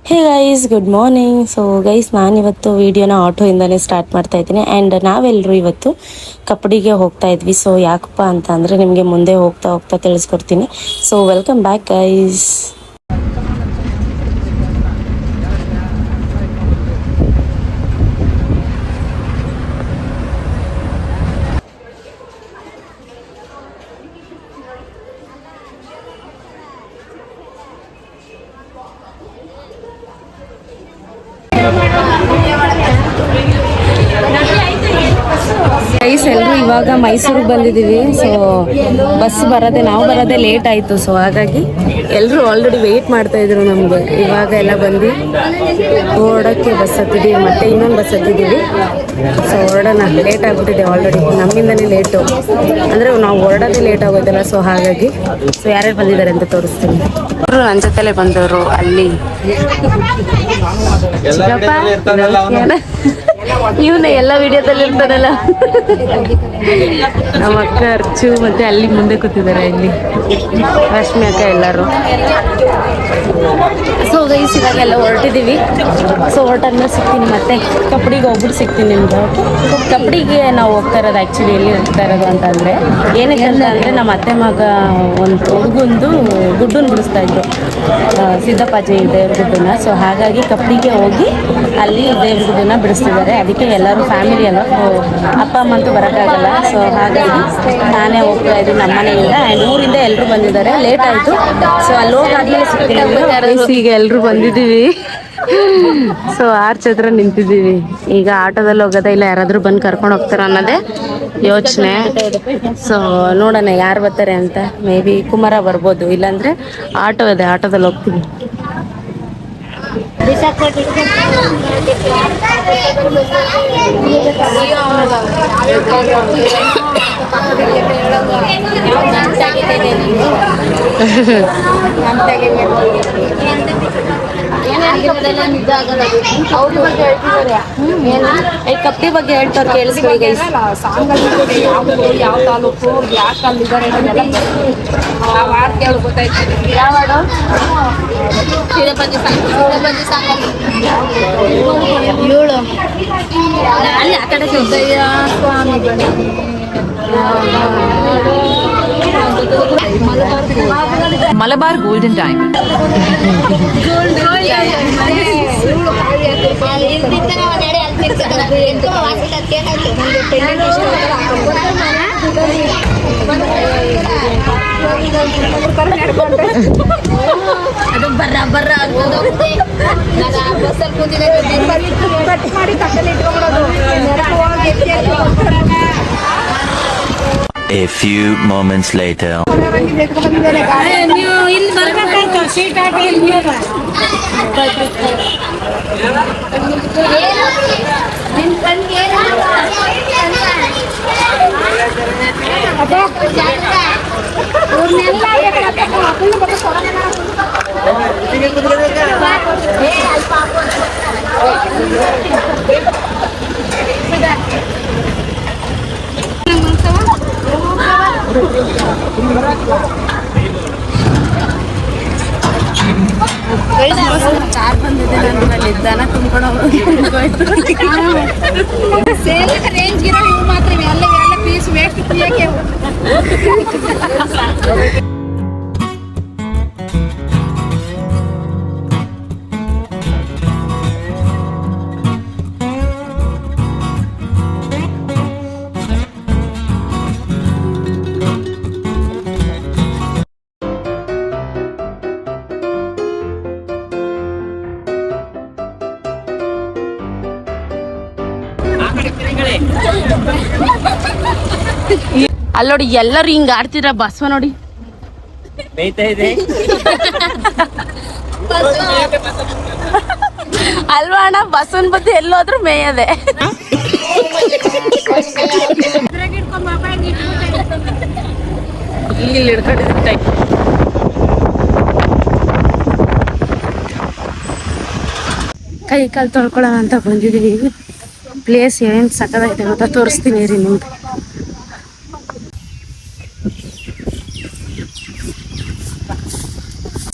ಹೇ guys, good morning. So guys, ನಾನಿವತ್ತು ವಿಡಿಯೋನ ಆಟೋಯಿಂದನೇ start ಮಾಡ್ತಾ ಇದ್ದೀನಿ. ಆ್ಯಂಡ್ ನಾವೆಲ್ಲರೂ ಇವತ್ತು ಕಪ್ಪಡಿಗೆ ಹೋಗ್ತಾ ಇದ್ವಿ. ಸೊ ಯಾಕಪ್ಪ ಅಂತ ಅಂದರೆ ನಿಮಗೆ ಮುಂದೆ ಹೋಗ್ತಾ ಹೋಗ್ತಾ ತಿಳಿಸ್ಕೊಡ್ತೀನಿ. So welcome back guys. Guys, ಎಲ್ಲರೂ ಇವಾಗ ಮೈಸೂರಿಗೆ ಬಂದಿದ್ದೀವಿ. ಸೊ ಬಸ್ ನಾವು ಬರೋದೇ ಲೇಟ್ ಆಯಿತು. ಸೊ ಹಾಗಾಗಿ ಎಲ್ಲರೂ ಆಲ್ರೆಡಿ ವೆಯ್ಟ್ ಮಾಡ್ತಾ ಇದ್ರು ನಮಗೆ. ಇವಾಗ ಎಲ್ಲ ಬಂದು ಹೊರಡೋಕ್ಕೆ ಬಸ್ ಹತ್ತಿದ್ದೀವಿ, ಮತ್ತೆ ಇನ್ನೊಂದು ಬಸ್ ಹತ್ತಿದ್ದೀವಿ. ಸೊ ಹೊರಡೋಣ, ಲೇಟ್ ಆಗಿಬಿಟ್ಟಿದೆ ಆಲ್ರೆಡಿ, ನಮ್ಮಿಂದನೇ ಲೇಟು ಅಂದರೆ ನಾವು ಹೊರಡೋದೇ ಲೇಟ್ ಆಗೋದಲ್ಲ. ಸೊ ಹಾಗಾಗಿ ಯಾರ್ಯಾರು ಬಂದಿದ್ದಾರೆ ಅಂತ ತೋರಿಸ್ತೀನಿ. ಅವರು ನನ್ನ ಜೊತೆಲೇ ಬಂದವರು. ಅಲ್ಲಿ ಇವನೇ ಎಲ್ಲ ವಿಡಿಯೋದಲ್ಲಿ ಇರ್ತಾನಲ್ಲ, ನಮ್ಮ ಅಕ್ಕ ಅರ್ಚು, ಮತ್ತೆ ಅಲ್ಲಿ ಮುಂದೆ ಕೂತಿದ್ದಾರೆ ಇಲ್ಲಿ ರಶ್ಮಿ ಅಕ್ಕ ಎಲ್ಲರೂ. ಸೊ ಗೈಸ್, ಇವಾಗೆಲ್ಲ ಹೊರಟಿದ್ದೀವಿ. ಸೊ ಹೊರಟಾದ್ಮೇಲೆ ಸಿಗ್ತೀನಿ, ಮತ್ತೆ ಕಪ್ಪಡಿಗೆ ಹೋಗ್ಬಿಟ್ಟು ಸಿಗ್ತೀನಿ ನಿಮ್ಗೆ. ಕಪ್ಪಡಿಗೆ ನಾವು ಹೋಗ್ತಾ ಇರೋದು ಆ್ಯಕ್ಚುಲಿ ಎಲ್ಲಿ ಹೋಗ್ತಾ ಇರೋದು ಅಂತಂದರೆ, ಏನಕ್ಕೆ ಅಂತ ಅಂದರೆ ನಮ್ಮ ಅತ್ತೆ ಮಗ ಒಂದು ಹುಡುಗಂದು ಗುಡ್ಡನ್ನ ಬಿಡಿಸ್ತಾ ಇದ್ರು, ಸಿದ್ದಪ್ಪಾಜಿ ದೇವ್ರ ಗುಡ್ಡನ್ನ. ಸೊ ಹಾಗಾಗಿ ಕಪ್ಪಡಿಗೆ ಹೋಗಿ ಅಲ್ಲಿ ದೇವ್ರ ಗುಡ್ಡನ್ನ ಬಿಡಿಸ್ತಿದ್ದಾರೆ. ಅದಕ್ಕೆ ಎಲ್ಲರೂ ಫ್ಯಾಮಿಲಿ ಅಲ್ಲ, ಅಪ್ಪ ಅಮ್ಮ ಅಂತೂ ಬರೋಕ್ಕಾಗಲ್ಲ. ಸೊ ಹಾಗಾಗಿ ನಾನೇ ಹೋಗ್ತಾ ಇದ್ದೀನಿ ನಮ್ಮ ಮನೆಯಿಂದ. ಆ್ಯಂಡ್ ಊರಿಂದ ಎಲ್ಲರೂ ಬಂದಿದ್ದಾರೆ, ಲೇಟ್ ಆಯಿತು. ಸೊ ಅಲ್ಲಿ ಹೋಗಾದ್ಮೇಲೆ ಸಿಗ್ತೀನಿ. ಈಗ ಎಲ್ಲರೂ ಬಂದಿದ್ದೀವಿ. ಸೊ ಆರ್ಚ್ ಹತ್ರ ನಿಂತಿದ್ದೀವಿ. ಈಗ ಆಟೋದಲ್ಲಿ ಹೋಗೋದ ಇಲ್ಲ ಯಾರಾದರೂ ಬಂದು ಕರ್ಕೊಂಡು ಹೋಗ್ತಾರೆ ಅನ್ನೋದೇ ಯೋಚನೆ. ಸೊ ನೋಡೋಣ ಯಾರು ಬರ್ತಾರೆ ಅಂತ. ಮೇ ಬಿ ಕುಮಾರ ಬರ್ಬೋದು, ಇಲ್ಲಾಂದರೆ ಆಟೋ ಇದೆ, ಆಟೋದಲ್ಲಿ ಹೋಗ್ತೀವಿ. ಕಪ್ಪಿ ಬಗ್ಗೆ ಹೇಳ್ತಾರೆ, ಕೇಳಿಸ್ಕೊಳ್ಳಿ ಗೈಸ್. ಯಾವ ತಾಲೂಕು, ಯಾಕೆ ಅಲ್ಲಿದ್ದಾರೆ ಗೊತ್ತಾಯ್ತು. ಯಾವ ಮಲಬಾರ್ ಗೋಲ್ಡನ್ ಡೈಮಂಡ್. ಅದು ಬರ್ರ ಬರ್ರ ಬಸ್ಸಲ್ಲಿ ಕೂತಿದೆ ಮಾಡಿ ತಟ್ಟಲ್ಲಿ ಇಟ್ಕೊಂಡ್ಬಿಡೋದು. A few moments later. ನೀವು ಇಲ್ಲಿ ಬರ್ಬೇಕಾಯ್ತು, ಸೀಟ್ ಹಾಕಿ ಇಲ್ಲಿ ಕಾರ್ ಬಂದಿದೆ, ನಾನು ದನ ತುಂಬ್ಕೊಂಡು ಸೇಲ್ ರೇಂಜ್ ಇರೋ ಇವು ಮಾತ್ರ ಎಲ್ಲ ಪೀಸ್ ವೇಸ್ಟ್ ಕುಯ್ಯಕ್ಕೆ. ಅಲ್ಲಿ ನೋಡಿ, ಎಲ್ಲರೂ ಹಿಂಗ ಆಡ್ತಿದ್ರ. ಬಸವ ನೋಡಿ ಅಲ್ವಾ ಅಣ್ಣ, ಬಸವನ್ ಬದ್ದು ಎಲ್ಲೋದ್ರು ಮೇಯದೆ. ಇಲ್ಲಿ ಹಿಡ್ಕೊಂಡಿದ್ದೆ. ಕೈ ಕಾಲು ತೊಳ್ಕೊಳ್ಳೋಣ ಅಂತ ಬಂದಿದ್ದೀವಿ. ಪ್ಲೇಸ್ ಏನು ಸಕ್ಕದಾಗಿದೆ ಗೊತ್ತಾ, ತೋರಿಸ್ತೀನಿ ರೀ ನಿಮ್ಗೆ.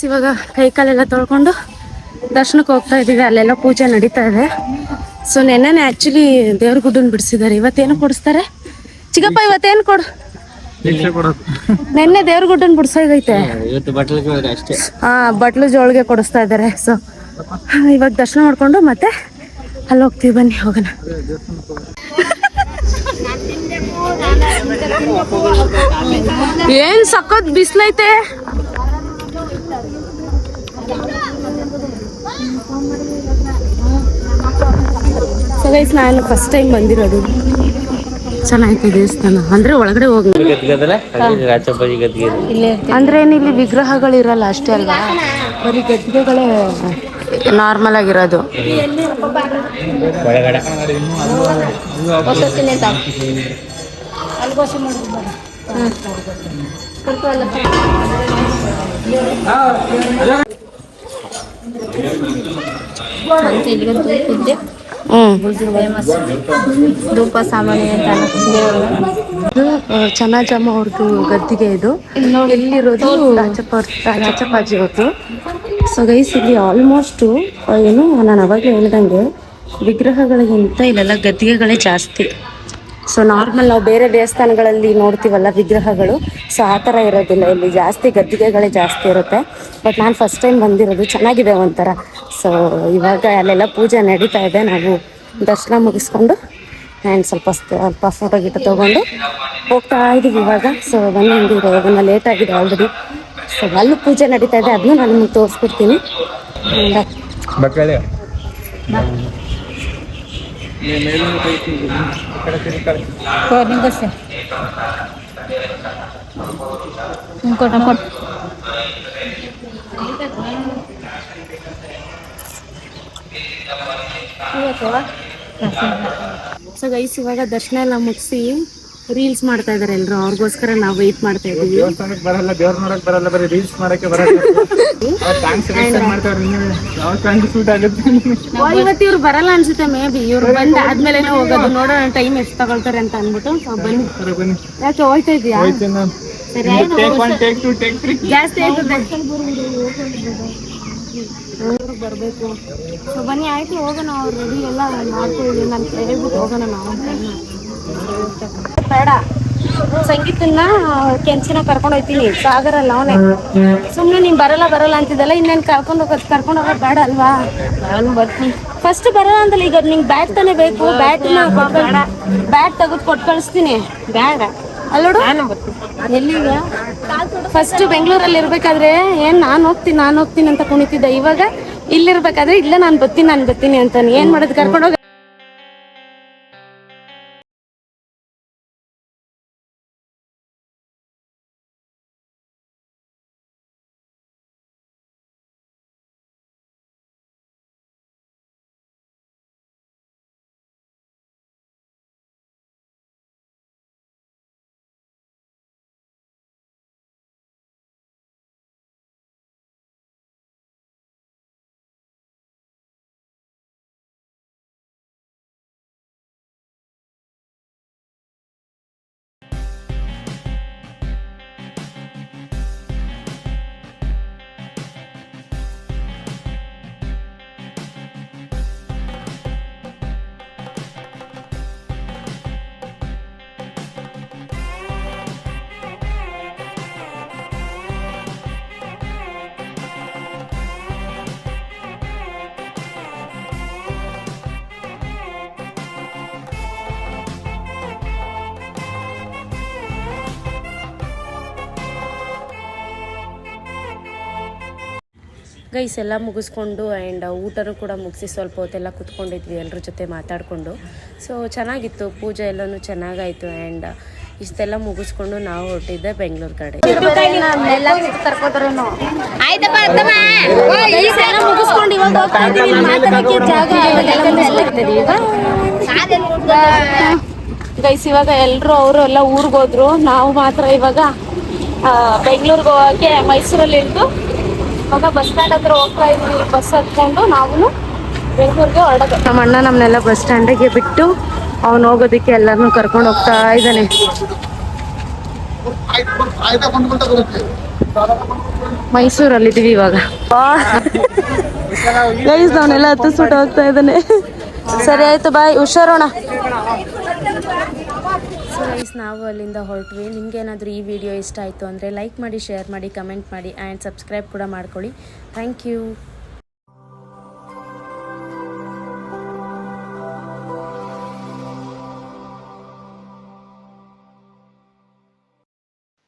ಇವಾಗ ಕೈ ಕಾಲೆಲ್ಲ ತೊಳ್ಕೊಂಡು ದರ್ಶನಕ್ಕೆ ಹೋಗ್ತಾ ಇದ್ದೀವಿ. ಅಲ್ಲೆಲ್ಲ ಪೂಜೆ ನಡೀತಾ ಇದೆ. ಸೊ ನೆನ್ನೆನೆ ಆ್ಯಕ್ಚುಲಿ ದೇವ್ರ ಗುಡ್ಡನ್ ಬಿಡಿಸಿದ್ದಾರೆ. ಇವತ್ತೇನು ಕೊಡಿಸ್ತಾರೆ ಚಿಕ್ಕಪ್ಪ? ಇವತ್ತೇನು ನೆನ್ನೆ ದೇವ್ರ ಗುಡ್ಡನ್ ಬಿಡ್ಸಾಗೈತೆ, ಬಟ್ಲು ಜೋಳಿಗೆ ಕೊಡಿಸ್ತಾ ಇದ್ದಾರೆ. ಸೊ ಇವಾಗ ದರ್ಶನ ಮಾಡ್ಕೊಂಡು ಮತ್ತೆ ಅಲ್ಲಿ ಹೋಗ್ತೀವಿ. ಬನ್ನಿ ಹೋಗೋಣ. ಏನ್ ಸಖತ್ ಬಿಸ್ಲೈತೆ. ಸೊ ಗೈಸ್, ನಾನು ಫಸ್ಟ್ ಟೈಮ್ ಬಂದಿರೋದು. ಚೆನ್ನಾಗೈತೆ ದೇವಸ್ಥಾನ. ಅಂದ್ರೆ ಒಳಗಡೆ ಹೋಗಿ ಅಂದ್ರೆ ಇಲ್ಲಿ ವಿಗ್ರಹಗಳಿರಲ್ಲ ಅಷ್ಟೇ ಅಲ್ವಾ, ಬರೀ ಗದ್ದಿಗೆಗಳೇ ನಾರ್ಮಲ್ ಆಗಿರೋದು. ಧೂಪ ಸಾಮಾನ್ಯ ಚೆನ್ನಾಜಮ್ಮ ಅವ್ರದ್ದು ಗದ್ದಿಗೆ ಇದು. ಎಲ್ಲಿರೋದು ರಾಜಪ್ಪಾಜಿ ಅವ್ರದ್ದು. ಸೊ ಗೈಸ್, ಇಲ್ಲಿ ಆಲ್ಮೋಸ್ಟು ಏನು ನಾನು ಅವಾಗಲೇ ಹೇಳ್ದಂಗೆ ವಿಗ್ರಹಗಳಿಗಿಂತ ಇಲ್ಲೆಲ್ಲ ಗದ್ದಿಗೆಗಳೇ ಜಾಸ್ತಿ. ಸೊ ನಾರ್ಮಲ್ ನಾವು ಬೇರೆ ದೇವಸ್ಥಾನಗಳಲ್ಲಿ ನೋಡ್ತೀವಲ್ಲ ವಿಗ್ರಹಗಳು, ಸೊ ಆ ಥರ ಇರೋದಿಲ್ಲ. ಇಲ್ಲಿ ಜಾಸ್ತಿ ಗದ್ದಿಗೆಗಳೇ ಜಾಸ್ತಿ ಇರುತ್ತೆ. ಬಟ್ ನಾನು ಫಸ್ಟ್ ಟೈಮ್ ಬಂದಿರೋದು. ಚೆನ್ನಾಗಿದೆ ಒಂಥರ. ಸೊ ಇವಾಗ ಅಲ್ಲೆಲ್ಲ ಪೂಜೆ ನಡೀತಾ ಇದೆ. ನಾವು ದರ್ಶನ ಮುಗಿಸ್ಕೊಂಡು ಆ್ಯಂಡ್ ಸ್ವಲ್ಪ ಫೋಟೋ ಗಿಟ ತೊಗೊಂಡು ಹೋಗ್ತಾ ಇದ್ದೀವಿ ಇವಾಗ. ಸೊ ಬನ್ನಿ, ಹಂಗೆ ಹೋಗೋಣ. ಲೇಟ್ ಆಗಿದೆ ಆಲ್ರೆಡಿ. ಸೊ ಅಲ್ಲೂ ಪೂಜೆ ನಡೀತಾ ಇದೆ, ಅದನ್ನು ನಾನು ನಿಮಗೆ ತೋರಿಸ್ಬಿಡ್ತೀನಿ. ಸೊ ಗೈಸ್, ಇವಾಗ ದರ್ಶನ ಎಲ್ಲ ಮುಗಿಸಿ ರೀಲ್ಸ್ ಮಾಡ್ತಾ ಇದಾರೆ ಎಲ್ರು. ಅವ್ರಿಗೋಸ್ಕರ ನಾವು ವೆಯ್ಟ್ ಮಾಡ್ತಾ ಇದ್ದೀವಿ. ಬರಲ್ಲ, ದೇವ್ರ ನೋಡಕ್ ಬರಲ್ಲ, ಬರೀ ರೀಲ್ಸ್ ಮಾಡಕ್ಕೆ ಬರಲ್ಲ. ಇವತ್ತು ಇವ್ರು ಬರಲ್ಲ ಅನ್ಸುತ್ತೆ. ಮೇ ಬಿ ಇವ್ರು ಬಂದ್ ಆದ್ಮೇಲೆ ಹೋಗೋದು. ನೋಡೋಣ ಟೈಮ್ ಎಷ್ಟು ತಗೊಳ್ತಾರೆ ಅಂತ ಅನ್ಬಿಟ್ಟು. ಬನ್ನಿ. ಯಾಕೆ ಹೋಯ್ತಾ ಇದೀಯಾ? ಜಾಸ್ತಿ ಆಯ್ತದೆ, ಬರ್ಬೇಕು. ಸೊ ಬನ್ನಿ, ಆಯ್ತು ಹೋಗೋಣ. ಅವ್ರು ರೆಡಿ ಎಲ್ಲ ಮಾಡ್ಕೊಳ್ಳಿ. ನಾನು ಹೇಳ್ಬಿಟ್ಟು ಹೋಗೋಣ ನಾವು. ಬೇಡ, ಸಂಗೀತನ್ನ ಕೆಂಚಿನ ಕರ್ಕೊಂಡು ಹೋಗ್ತೀನಿ. ಸಾಗರ ಅಲ್ಲ ಅವನೇ. ಸುಮ್ಮನೆ ನೀನ್ ಬರಲ್ಲ ಅಂತಿದ್ದಲ್ಲ, ಇನ್ನೇನು ಕರ್ಕೊಂಡು ಹೋಗೋದು ಬೇಡ ಅಲ್ವಾ? ನಾನು ಬರ್ತೀನಿ. ಫಸ್ಟ್ ಬರಲ್ಲ ಅಂತಲ್ಲ. ಈಗ ನಿಂಗೆ ಬ್ಯಾಟ್ ತಾನೇ ಬೇಕು. ಬ್ಯಾಟ್ ತೆಗೆದು ಕೊಟ್ಟು ಕಳಿಸ್ತೀನಿ. ಬೇಡ ಅಲ್ಲೋಡು. ಎಲ್ಲಿಗೆ? ಫಸ್ಟ್ ಬೆಂಗಳೂರಲ್ಲಿ ಇರ್ಬೇಕಾದ್ರೆ ಏನ್ ನಾನು ಹೋಗ್ತೀನಿ ಅಂತ ಕುಣಿತಿದ್ದೆ. ಇವಾಗ ಇಲ್ಲಿರ್ಬೇಕಾದ್ರೆ ಇಲ್ಲ, ನಾನು ಬರ್ತೀನಿ ಅಂತಾನೆ. ಏನ್ ಮಾಡೋದು? ಕರ್ಕೊಂಡು ಹೋಗ. ಗೈಸ್ ಎಲ್ಲ ಮುಗಿಸ್ಕೊಂಡು ಆ್ಯಂಡ್ ಊಟನೂ ಕೂಡ ಮುಗಿಸಿ ಸ್ವಲ್ಪ ಹೊತ್ತೆಲ್ಲ ಕುತ್ಕೊಂಡಿದ್ವಿ ಎಲ್ಲರ ಜೊತೆ ಮಾತಾಡಿಕೊಂಡು. ಸೊ ಚೆನ್ನಾಗಿತ್ತು, ಪೂಜೆ ಎಲ್ಲನೂ ಚೆನ್ನಾಗಾಯಿತು. ಆ್ಯಂಡ್ ಇಷ್ಟೆಲ್ಲ ಮುಗಿಸ್ಕೊಂಡು ನಾವು ಹೊರಟಿದ್ದೆ ಬೆಂಗಳೂರು ಕಡೆ. ಮುಗಿಸ್ಕೊಂಡು ಇವಾಗ ಹೋಗ್ತಾ ಇದ್ದೀವಿ. ಮಾತಾಡೋಕ್ಕೆ ಜಾಗ ಗೈಸ್. ಇವಾಗ ಎಲ್ಲರೂ ಅವರು ಎಲ್ಲ ಊರಿಗೆ ಹೋದ್ರು. ನಾವು ಮಾತ್ರ ಇವಾಗ ಬೆಂಗಳೂರಿಗೆ ಹೋಗೋಕ್ಕೆ ಮೈಸೂರಲ್ಲಿ ಇದ್ದು ಇವಾಗ ಬಸ್ ಸ್ಟ್ಯಾಂಡ್ ಹತ್ರ ಹೋಗ್ತಾ ಇದ್ವಿ. ಬಸ್ ಹತ್ಕೊಂಡು ನಾವು ಬೆಂಗಳೂರಿಗೆ ಹೊರಡೋದು. ನಮ್ಮ ಅಣ್ಣ ನಮ್ಮನ್ನೆಲ್ಲ ಬಸ್ ಸ್ಟ್ಯಾಂಡಿಗೆ ಬಿಟ್ಟು ಅವ್ನು ಹೋಗೋದಕ್ಕೆ ಎಲ್ಲರನ್ನೂ ಕರ್ಕೊಂಡು ಹೋಗ್ತಾ ಇದ್ದಾನೆ. ಮೈಸೂರಲ್ಲಿದ್ದೀವಿ ಇವಾಗ. ಗೈಸ್ ಅವನೆಲ್ಲ ಹತ್ತಿಸ್ಬಿಟ್ಟು ಹೋಗ್ತಾ ಇದ್ದಾನೆ. ಸರಿ ಆಯ್ತು ಬಾಯ್, ಹುಷಾರೋಣ. ಸೊ ಗೈಸ್ ನಾವು ಅಲ್ಲಿಂದ ಹೊರಟ್ವಿ. ನಿಮ್ಗೇನಾದರೂ ಈ ವಿಡಿಯೋ ಇಷ್ಟ ಆಯಿತು ಅಂದರೆ ಲೈಕ್ ಮಾಡಿ, ಶೇರ್ ಮಾಡಿ, ಕಮೆಂಟ್ ಮಾಡಿ ಆ್ಯಂಡ್ ಸಬ್ಸ್ಕ್ರೈಬ್ ಕೂಡ ಮಾಡ್ಕೊಳ್ಳಿ. Thank you.